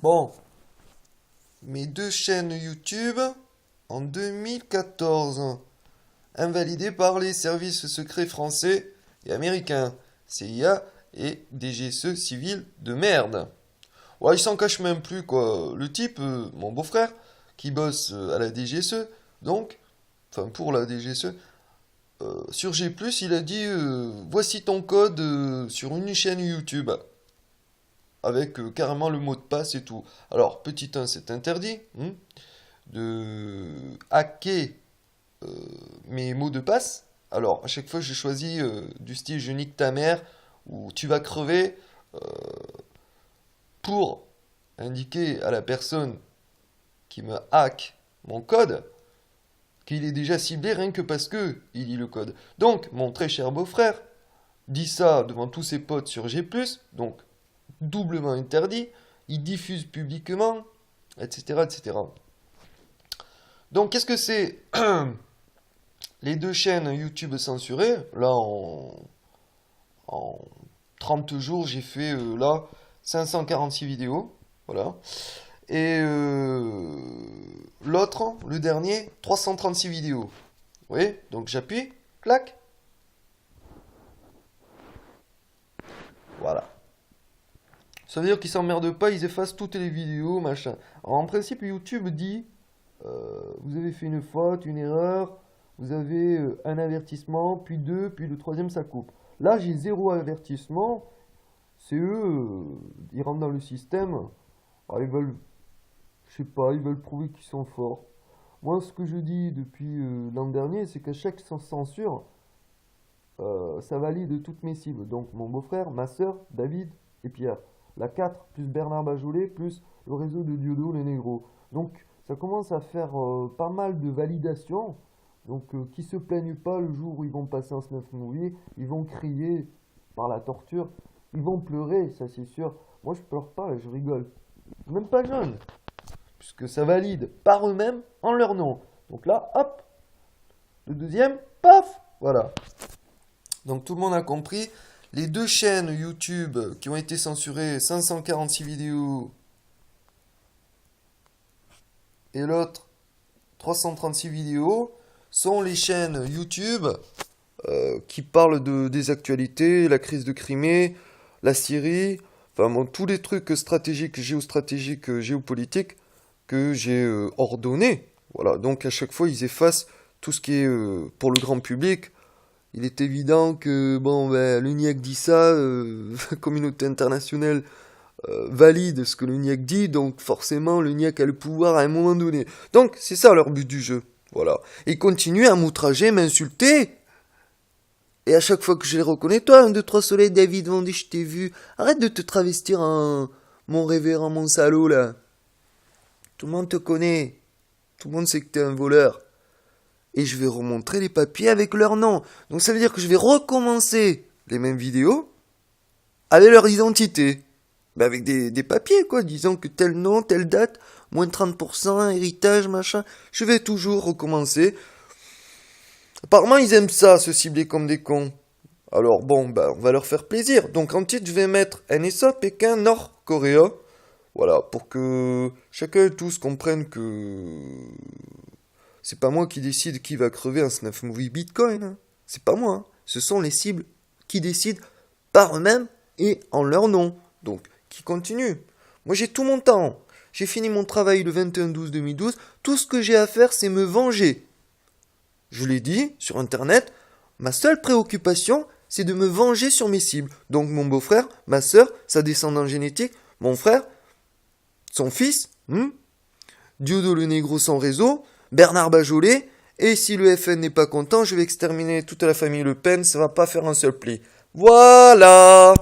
Bon, mes deux chaînes YouTube en 2014, invalidées par les services secrets français et américains, CIA et DGSE civil de merde. Ouais, il s'en cache même plus, quoi. Le type, mon beau-frère, qui bosse à la DGSE, donc, enfin pour la DGSE, sur G+, il a dit voici ton code sur une chaîne YouTube, avec carrément le mot de passe et tout. Alors, petit 1, c'est interdit de hacker euh, mes mots de passe. Alors, à chaque fois, je choisis du style je nique ta mère ou tu vas crever euh, pour indiquer à la personne qui me hack mon code qu'il est déjà ciblé rien que parce que il lit le code. Donc, mon très cher beau-frère dit ça devant tous ses potes sur G+, donc doublement interdit, il diffuse publiquement, etc., etc. Donc, qu'est-ce que c'est les deux chaînes YouTube censurées? Là, en 30 jours, j'ai fait là 546 vidéos. Voilà. Et l'autre, le dernier, 336 vidéos. Vous voyez? Donc j'appuie, clac, voilà. Ça veut dire qu'ils s'emmerdent pas, ils effacent toutes les vidéos, machin. Alors, en principe, YouTube dit vous avez fait une faute, une erreur, vous avez un avertissement, puis deux, puis le troisième, ça coupe. Là, j'ai zéro avertissement. C'est eux, ils rentrent dans le système. Ah, ils veulent, je sais pas, ils veulent prouver qu'ils sont forts. Moi, ce que je dis depuis l'an dernier, c'est qu'à chaque censure, ça valide toutes mes cibles. Donc, mon beau-frère, ma sœur, David et Pierre. La 4 plus Bernard Bajolet, plus le réseau de Diodo, les négros. Donc, ça commence à faire pas mal de validations. Donc, qui se plaignent pas le jour où ils vont passer en Snuff Movie, ils vont crier par la torture, ils vont pleurer, ça c'est sûr. Moi, je pleure pas, je rigole. Même pas jeune, puisque ça valide par eux-mêmes en leur nom. Donc là, hop, le deuxième, paf, voilà. Donc tout le monde a compris. Les deux chaînes YouTube qui ont été censurées, 546 vidéos, et l'autre, 336 vidéos, sont les chaînes YouTube qui parlent des actualités, la crise de Crimée, la Syrie, enfin bon, tous les trucs stratégiques, géostratégiques, géopolitiques que j'ai ordonnés. Voilà, donc à chaque fois ils effacent tout ce qui est pour le grand public. Il est évident que bon, ben, l'UNIAC dit ça, la communauté internationale valide ce que l'UNIAC dit, donc forcément l'UNIAC a le pouvoir à un moment donné. Donc c'est ça leur but du jeu. Voilà. Ils continuent à m'outrager, m'insulter. Et à chaque fois que je les reconnais, toi, un, deux, trois soleils, David Vendée, je t'ai vu. Arrête de te travestir en mon révérend, mon salaud, là. Tout le monde te connaît. Tout le monde sait que t'es un voleur. Et je vais remontrer les papiers avec leur nom. Donc ça veut dire que je vais recommencer les mêmes vidéos avec leur identité. Ben avec des papiers, quoi, disant que tel nom, telle date, moins de 30%, héritage, machin. Je vais toujours recommencer. Apparemment, ils aiment ça, se cibler comme des cons. Alors bon, ben, on va leur faire plaisir. Donc en titre, je vais mettre NSA, Pékin, Nord-Coréa. Voilà, pour que chacun et tous comprennent que c'est pas moi qui décide qui va crever un Snuff Movie Bitcoin. Hein. C'est pas moi. Hein. Ce sont les cibles qui décident par eux-mêmes et en leur nom. Donc, qui continuent. Moi, j'ai tout mon temps. J'ai fini mon travail le 21-12-2012. Tout ce que j'ai à faire, c'est me venger. Je l'ai dit sur Internet, ma seule préoccupation, c'est de me venger sur mes cibles. Donc mon beau-frère, ma sœur, sa descendance génétique, mon frère, son fils, Diodo le négro sans réseau, Bernard Bajolet, et si le FN n'est pas content, je vais exterminer toute la famille Le Pen, ça va pas faire un seul pli. Voilà!